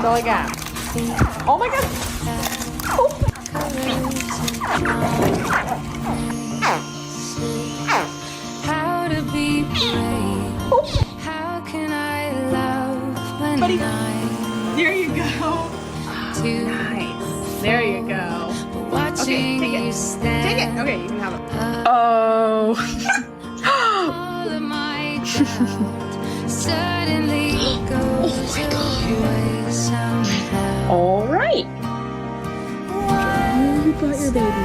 Go again. Oh my god. How to be brave? How can I love when Buddy. There you go. Nice. There you go. watching take it. you stand? Take it. Okay, you can have it. Oh. All of my doubt suddenly goes away somehow. All right. You got your baby.